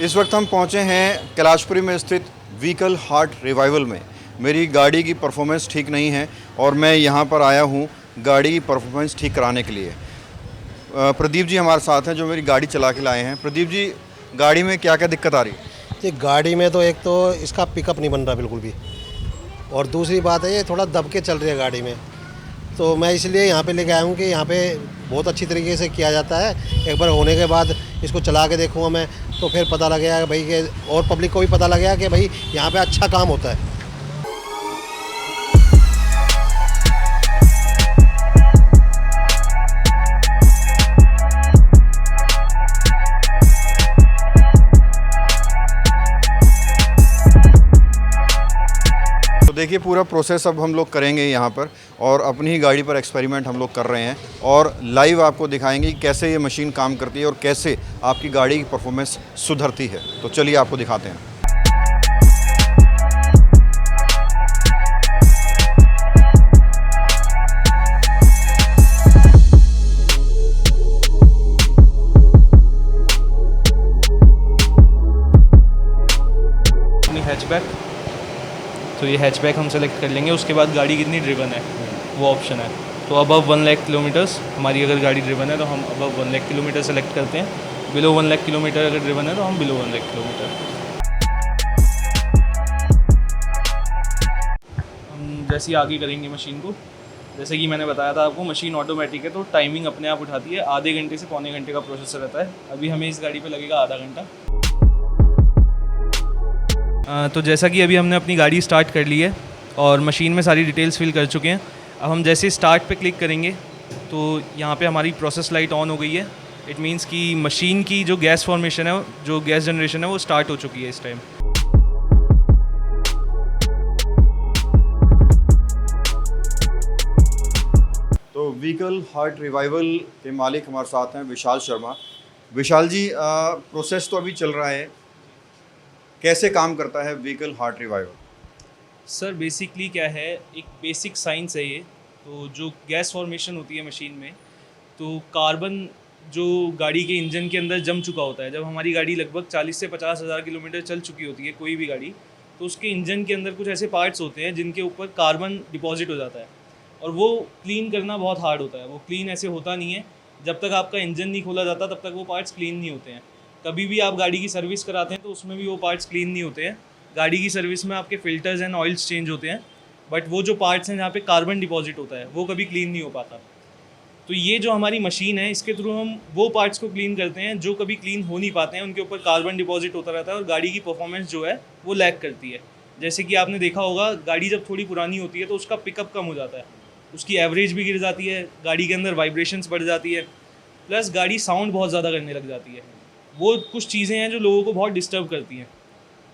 इस वक्त हम पहुंचे हैं कैलाशपुरी में स्थित व्हीकल हार्ट रिवाइवल में। मेरी गाड़ी की परफॉर्मेंस ठीक नहीं है और मैं यहां पर आया हूं गाड़ी की परफॉर्मेंस ठीक कराने के लिए। प्रदीप जी हमारे साथ हैं जो मेरी गाड़ी चला के लाए हैं। प्रदीप जी, गाड़ी में क्या क्या दिक्कत आ रही है? जी, गाड़ी में तो एक तो इसका पिकअप नहीं बन रहा बिल्कुल भी, और दूसरी बात है ये थोड़ा दब के चल रही है गाड़ी में। तो मैं इसलिए यहाँ पे लेके आया हूँ कि यहाँ पे बहुत अच्छी तरीके से किया जाता है। एक बार होने के बाद इसको चला के देखूँगा मैं, तो फिर पता लगेगा भाई कि, और पब्लिक को भी पता लगेगा कि भाई यहाँ पे अच्छा काम होता है। देखिए, पूरा प्रोसेस अब हम लोग करेंगे यहाँ पर और अपनी ही गाड़ी पर एक्सपेरिमेंट हम लोग कर रहे हैं और लाइव आपको दिखाएंगे कि कैसे ये मशीन काम करती है और कैसे आपकी गाड़ी की परफॉर्मेंस सुधरती है। तो चलिए आपको दिखाते हैं। हैचबैक, तो ये हैचबैक हम सेलेक्ट कर लेंगे। उसके बाद गाड़ी कितनी ड्रिवन है वो ऑप्शन है। तो अबव 1 लाख किलोमीटर्स हमारी अगर गाड़ी ड्रिवन है तो हम अबव 1 लाख किलोमीटर सेलेक्ट करते हैं। बिलो 1 लाख किलोमीटर अगर ड्रिवन है तो हम बिलो 1 लाख किलोमीटर। हम जैसे ही आगे करेंगे मशीन को, जैसे कि मैंने बताया था आपको, मशीन ऑटोमेटिक है तो टाइमिंग अपने आप उठाती है। आधे घंटे से पौने घंटे का प्रोसेस रहता है। अभी हमें इस गाड़ी पे लगेगा आधा घंटा। तो जैसा कि अभी हमने अपनी गाड़ी स्टार्ट कर ली है और मशीन में सारी डिटेल्स फिल कर चुके हैं। अब हम जैसे स्टार्ट पे क्लिक करेंगे तो यहाँ पे हमारी प्रोसेस लाइट ऑन हो गई है। इट मीन्स कि मशीन की जो गैस फॉर्मेशन है, जो गैस जनरेशन है, वो स्टार्ट हो चुकी है इस टाइम। तो व्हीकल हार्ट रिवाइवल के मालिक हमारे साथ हैं विशाल शर्मा। विशाल जी, प्रोसेस तो अभी चल रहा है, कैसे काम करता है vehicle heart revival? Sir basically क्या है, एक बेसिक साइंस है ये। तो जो गैस फॉर्मेशन होती है मशीन में, तो कार्बन जो गाड़ी के इंजन के अंदर जम चुका होता है। जब हमारी गाड़ी लगभग 40 से 50 हज़ार किलोमीटर चल चुकी होती है, कोई भी गाड़ी, तो उसके इंजन के अंदर कुछ ऐसे पार्ट्स होते हैं जिनके ऊपर कार्बन डिपॉजिट हो जाता है और वो क्लीन करना बहुत हार्ड होता है। वो क्लीन ऐसे होता नहीं है, जब तक आपका इंजन नहीं खोला जाता तब तक वो पार्ट्स क्लीन नहीं होते हैं। कभी भी आप गाड़ी की सर्विस कराते हैं तो उसमें भी वो पार्ट्स क्लीन नहीं होते हैं। गाड़ी की सर्विस में आपके फ़िल्टर्स एंड ऑयल्स चेंज होते हैं, बट वो जो पार्ट्स हैं जहाँ पे कार्बन डिपॉजिट होता है वो कभी क्लीन नहीं हो पाता। तो ये जो हमारी मशीन है, इसके थ्रू हम वो पार्ट्स को क्लीन करते हैं जो कभी क्लीन हो नहीं पाते हैं। उनके ऊपर कार्बन डिपॉजिट होता रहता है और गाड़ी की परफॉर्मेंस जो है वो लैग करती है। जैसे कि आपने देखा होगा, गाड़ी जब थोड़ी पुरानी होती है तो उसका पिकअप कम हो जाता है, उसकी एवरेज भी गिर जाती है, गाड़ी के अंदर वाइब्रेशंस बढ़ जाती है, प्लस गाड़ी साउंड बहुत ज़्यादा करने लग जाती है। वो कुछ चीज़ें हैं जो लोगों को बहुत डिस्टर्ब करती हैं।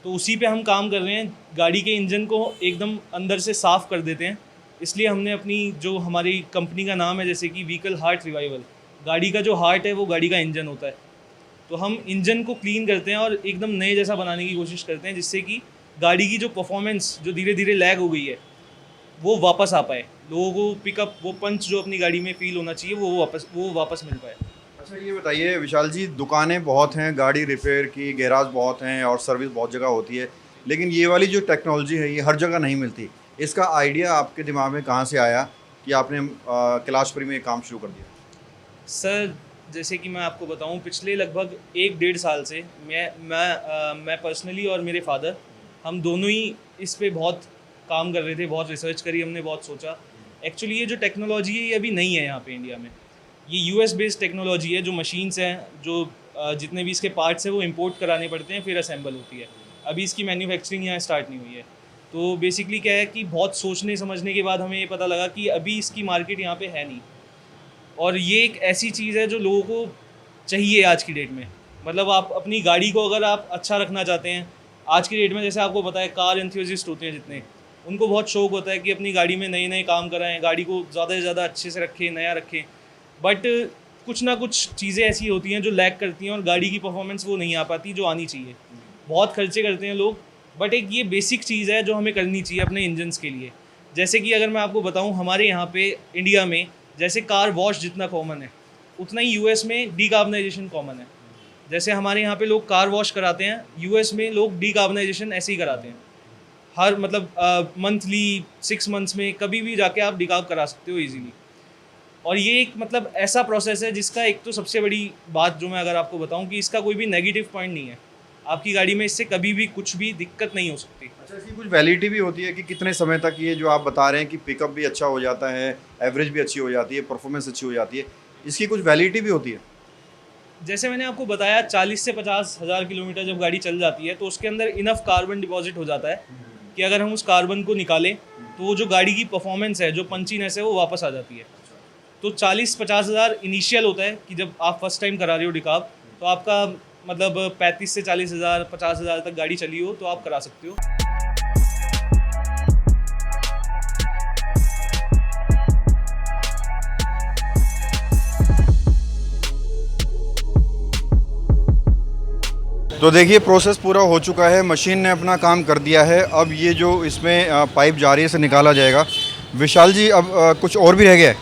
तो उसी पे हम काम कर रहे हैं। गाड़ी के इंजन को एकदम अंदर से साफ़ कर देते हैं। इसलिए हमने अपनी, जो हमारी कंपनी का नाम है जैसे कि व्हीकल हार्ट रिवाइवल, गाड़ी का जो हार्ट है वो गाड़ी का इंजन होता है। तो हम इंजन को क्लीन करते हैं और एकदम नए जैसा बनाने की कोशिश करते हैं, जिससे कि गाड़ी की जो परफॉर्मेंस जो धीरे धीरे लैग हो गई है वो वापस आ पाए। लोगों को पिकअप, वो पंच जो अपनी गाड़ी में फील होना चाहिए वो वापस मिल पाए। अच्छा, ये बताइए विशाल जी, दुकानें बहुत हैं गाड़ी रिपेयर की, गैराज बहुत हैं और सर्विस बहुत जगह होती है, लेकिन ये वाली जो टेक्नोलॉजी है ये हर जगह नहीं मिलती। इसका आइडिया आपके दिमाग में कहाँ से आया कि आपने कैलाशपुरी में ये काम शुरू कर दिया? सर जैसे कि मैं आपको बताऊं, पिछले लगभग 1-1.5 साल से मैं पर्सनली और मेरे फादर, हम दोनों ही इस पे बहुत काम कर रहे थे। बहुत रिसर्च करी हमने, बहुत सोचा। एक्चुअली ये जो टेक्नोलॉजी है ये अभी नहीं है यहाँ पे इंडिया में। ये यूएस बेस्ड टेक्नोलॉजी है। जो मशीन्स हैं, जो जितने भी इसके पार्ट्स हैं वो इंपोर्ट कराने पड़ते हैं, फिर असेंबल होती है। अभी इसकी मैन्युफैक्चरिंग यहाँ स्टार्ट नहीं हुई है। तो बेसिकली क्या है कि बहुत सोचने समझने के बाद हमें ये पता लगा कि अभी इसकी मार्केट यहाँ पे है नहीं, और ये एक ऐसी चीज़ है जो लोगों को चाहिए आज की डेट में। मतलब आप अपनी गाड़ी को अगर आप अच्छा रखना चाहते हैं आज की डेट में, जैसे आपको पता है कार एंथुसियास्ट होते हैं जितने, उनको बहुत शौक होता है कि अपनी गाड़ी में नए नए काम कराएं, गाड़ी को ज़्यादा से ज़्यादा अच्छे से रखें, नया रखें। बट कुछ ना कुछ चीज़ें ऐसी होती हैं जो लैग करती हैं और गाड़ी की परफॉर्मेंस वो नहीं आ पाती जो आनी चाहिए। बहुत खर्चे करते हैं लोग, बट एक ये बेसिक चीज़ है जो हमें करनी चाहिए अपने इंजन्स के लिए। जैसे कि अगर मैं आपको बताऊं, हमारे यहाँ पे इंडिया में जैसे कार वॉश जितना कॉमन है, उतना ही यूएस में डीकार्बनाइजेशन कॉमन है। जैसे हमारे यहाँ पे लोग कार वॉश कराते हैं, यूएस में लोग डीकार्बनाइजेशन ऐसे ही कराते हैं। हर मतलब मंथली 6 मंथ्स में कभी भी जाके आप डिकार्ब करा सकते हो इजीली। और ये एक मतलब ऐसा प्रोसेस है जिसका एक तो सबसे बड़ी बात जो मैं अगर आपको बताऊं कि इसका कोई भी नेगेटिव पॉइंट नहीं है। आपकी गाड़ी में इससे कभी भी कुछ भी दिक्कत नहीं हो सकती। अच्छा, इसकी कुछ वैलिडिटी भी होती है कि कितने समय तक ये जो आप बता रहे हैं कि पिकअप भी अच्छा हो जाता है, एवरेज भी अच्छी हो जाती है, परफॉर्मेंस अच्छी हो जाती है, इसकी कुछ वैलिडिटी भी होती है? जैसे मैंने आपको बताया 40 से 50 हज़ार किलोमीटर जब गाड़ी चल जाती है तो उसके अंदर इनफ कार्बन डिपॉजिट हो जाता है कि अगर हम उस कार्बन को निकालें तो वो जो गाड़ी की परफॉर्मेंस है, जो पंचीनेस है, वो वापस आ जाती है। तो 40-50 हज़ार इनिशियल होता है कि जब आप फर्स्ट टाइम करा रहे हो डिकार्ब, तो आपका मतलब 35 से 40 हज़ार 50 हज़ार तक गाड़ी चली हो तो आप करा सकते हो। तो देखिए प्रोसेस पूरा हो चुका है, मशीन ने अपना काम कर दिया है। अब ये जो इसमें पाइप जा रही है, इसे निकाला जाएगा। विशाल जी, अब कुछ और भी रह गया है?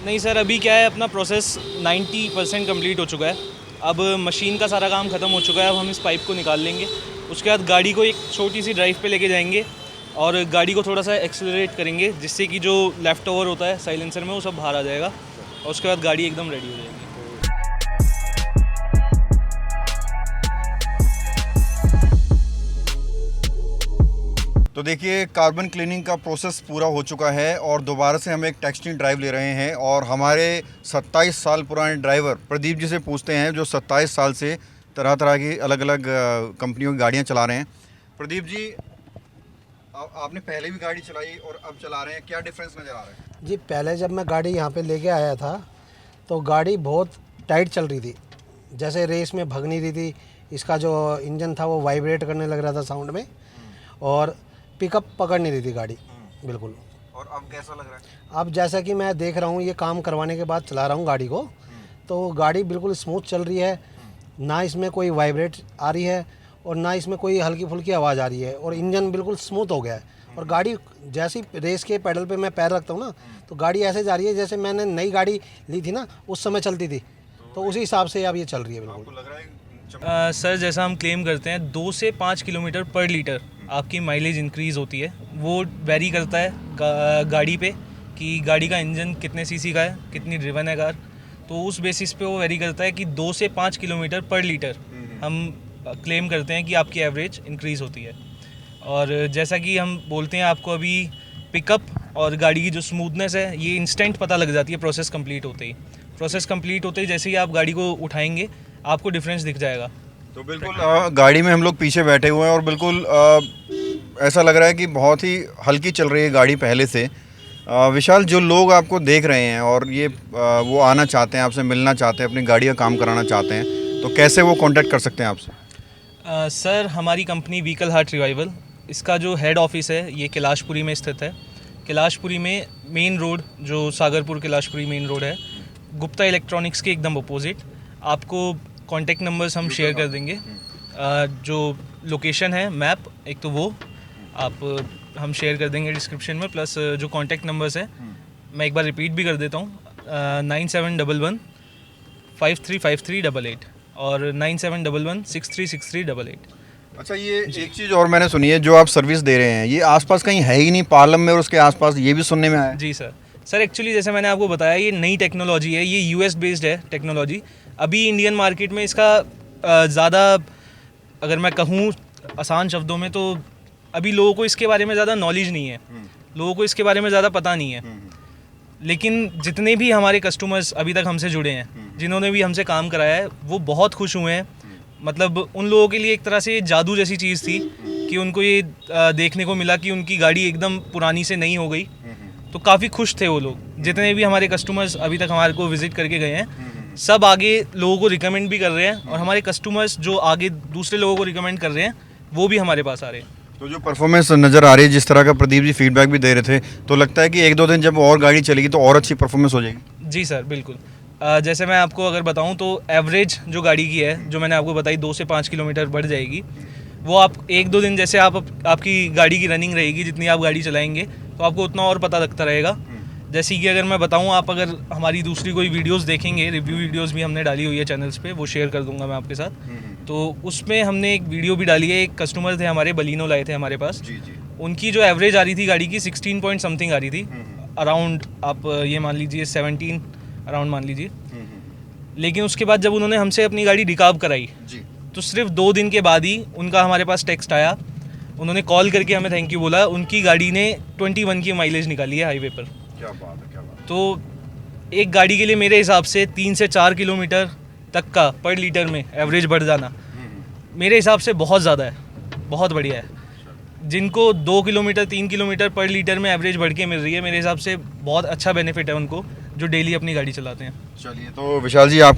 नहीं सर, अभी क्या है, अपना प्रोसेस 90% कंप्लीट हो चुका है। अब मशीन का सारा काम ख़त्म हो चुका है। अब हम इस पाइप को निकाल लेंगे। उसके बाद गाड़ी को एक छोटी सी ड्राइव पे लेके जाएंगे और गाड़ी को थोड़ा सा एक्सेलरेट करेंगे जिससे कि जो लेफ़्ट ओवर होता है साइलेंसर में वो सब बाहर आ जाएगा और उसके बाद गाड़ी एकदम रेडी हो जाएगी। तो देखिए कार्बन क्लीनिंग का प्रोसेस पूरा हो चुका है और दोबारा से हम एक टेस्टिंग ड्राइव ले रहे हैं और हमारे 27 साल पुराने ड्राइवर प्रदीप जी से पूछते हैं, जो 27 साल से तरह तरह की अलग अलग कंपनियों की गाड़ियां चला रहे हैं। प्रदीप जी, आपने पहले भी गाड़ी चलाई और अब चला रहे हैं, क्या डिफरेंस नज़र आ रहा है? जी, पहले जब मैं गाड़ी यहाँ पे लेके आया था तो गाड़ी बहुत टाइट चल रही थी, जैसे रेस में भग नहीं रही थी। इसका जो इंजन था वो वाइब्रेट करने लग रहा था साउंड में और पिकअप पकड़ नहीं रही थी गाड़ी बिल्कुल। और अब कैसा लग रहा है? अब जैसा कि मैं देख रहा हूँ, ये काम करवाने के बाद चला रहा हूँ गाड़ी को, तो गाड़ी बिल्कुल स्मूथ चल रही है, ना इसमें कोई वाइब्रेट आ रही है और ना इसमें कोई हल्की फुल्की आवाज़ आ रही है और इंजन बिल्कुल स्मूथ हो गया है। और गाड़ी जैसी रेस के पेडल पे मैं पैर रखता हूँ ना, तो गाड़ी ऐसे जा रही है जैसे मैंने नई गाड़ी ली थी ना उस समय चलती थी, तो उसी हिसाब से अब ये चल रही है बिल्कुल। लग रहा है सर, जैसा हम क्लेम करते हैं 2 से 5 किलोमीटर पर लीटर आपकी माइलेज इंक्रीज़ होती है। वो वेरी करता है गाड़ी पे कि गाड़ी का इंजन कितने सीसी का है, कितनी ड्रिवन है कार, तो उस बेसिस पे वो वेरी करता है कि 2 से 5 किलोमीटर पर लीटर हम क्लेम करते हैं कि आपकी एवरेज इंक्रीज़ होती है। और जैसा कि हम बोलते हैं आपको अभी पिकअप और गाड़ी की जो स्मूथनेस है ये इंस्टेंट पता लग जाती है प्रोसेस कंप्लीट होते ही। प्रोसेस कंप्लीट होते ही जैसे ही आप गाड़ी को उठाएंगे आपको डिफरेंस दिख जाएगा। तो बिल्कुल गाड़ी में हम लोग पीछे बैठे हुए हैं और बिल्कुल ऐसा लग रहा है कि बहुत ही हल्की चल रही है गाड़ी पहले से। विशाल, जो लोग आपको देख रहे हैं और ये वो आना चाहते हैं, आपसे मिलना चाहते हैं, अपनी गाड़ी का काम कराना चाहते हैं, तो कैसे वो कांटेक्ट कर सकते हैं आपसे? सर, हमारी कंपनी व्हीकल हार्ट रिवाइवल, इसका जो हेड ऑफिस है ये कैलाशपुरी में स्थित है। कैलाशपुरी में मेन रोड, जो सागरपुर कैलाशपुरी मेन रोड है, गुप्ता इलेक्ट्रॉनिक्स के एकदम अपोजिट। आपको कॉन्टेक्ट नंबर्स हम शेयर कर देंगे, जो लोकेशन है मैप, एक तो वो आप हम शेयर कर देंगे डिस्क्रिप्शन में, प्लस जो कॉन्टेक्ट नंबर्स है मैं एक बार रिपीट भी कर देता हूँ, 9711 535388 और 9711 636388। अच्छा, ये एक चीज़ और मैंने सुनी है, जो आप सर्विस दे रहे हैं ये आसपास कहीं है ही नहीं, पार्लम में और उसके आसपास, ये भी सुनने में आया? जी सर, एक्चुअली जैसे मैंने आपको बताया ये नई टेक्नोलॉजी है, ये यूएस बेस्ड है टेक्नोलॉजी। अभी इंडियन मार्केट में इसका ज़्यादा, अगर मैं कहूँ आसान शब्दों में, तो अभी लोगों को इसके बारे में ज़्यादा नॉलेज नहीं है, लोगों को इसके बारे में ज़्यादा पता नहीं है। लेकिन जितने भी हमारे कस्टमर्स अभी तक हमसे जुड़े हैं, जिन्होंने भी हमसे काम कराया है, वो बहुत खुश हुए हैं। मतलब उन लोगों के लिए एक तरह से जादू जैसी चीज़ थी कि उनको ये देखने को मिला कि उनकी गाड़ी एकदम पुरानी से नई हो गई। तो काफ़ी खुश थे वो लोग। जितने भी हमारे कस्टमर्स अभी तक हमारे को विज़िट करके गए हैं, सब आगे लोगों को रिकमेंड भी कर रहे हैं और हमारे कस्टमर्स जो आगे दूसरे लोगों को रिकमेंड कर रहे हैं वो भी हमारे पास आ रहे हैं। तो जो परफॉर्मेंस नज़र आ रही है, जिस तरह का प्रदीप जी फीडबैक भी दे रहे थे, तो लगता है कि 1-2 दिन जब और गाड़ी चलेगी तो और अच्छी परफॉर्मेंस हो जाएगी? जी सर, बिल्कुल। जैसे मैं आपको अगर बताऊं तो एवरेज जो गाड़ी की है, जो मैंने आपको बताई 2 से 5 किलोमीटर बढ़ जाएगी, वो आप 1-2 दिन जैसे आपकी गाड़ी की रनिंग रहेगी, जितनी आप गाड़ी चलाएंगे तो आपको उतना और पता लगता रहेगा। जैसे कि अगर मैं बताऊं, आप अगर हमारी दूसरी कोई वीडियोस देखेंगे, रिव्यू वीडियोस भी हमने डाली हुई है चैनल्स पे, वो शेयर कर दूंगा मैं आपके साथ। तो उसमें हमने एक वीडियो भी डाली है। एक कस्टमर थे हमारे, बलिनो लाए थे हमारे पास। जी जी। उनकी जो एवरेज आ रही थी गाड़ी की 16 पॉइंट समथिंग आ रही थी, अराउंड आप ये मान लीजिए 17 अराउंड मान लीजिए। लेकिन उसके बाद जब उन्होंने हमसे अपनी गाड़ी रिकार्ब कराई, जी तो सिर्फ 2 दिन के बाद ही उनका हमारे पास टेक्स्ट आया, उन्होंने कॉल करके हमें थैंक यू बोला। उनकी गाड़ी ने 21 की माइलेज निकाली है हाईवे पर। क्या बात है, क्या बात है। तो एक गाड़ी के लिए मेरे हिसाब से 3 से 4 किलोमीटर तक का पर लीटर में एवरेज बढ़ जाना मेरे हिसाब से बहुत ज़्यादा है, बहुत बढ़िया है। जिनको 2 किलोमीटर 3 किलोमीटर पर लीटर में एवरेज बढ़ के मिल रही है, मेरे हिसाब से बहुत अच्छा बेनिफिट है उनको जो डेली अपनी गाड़ी चलाते हैं। चलिए, तो विशाल जी आप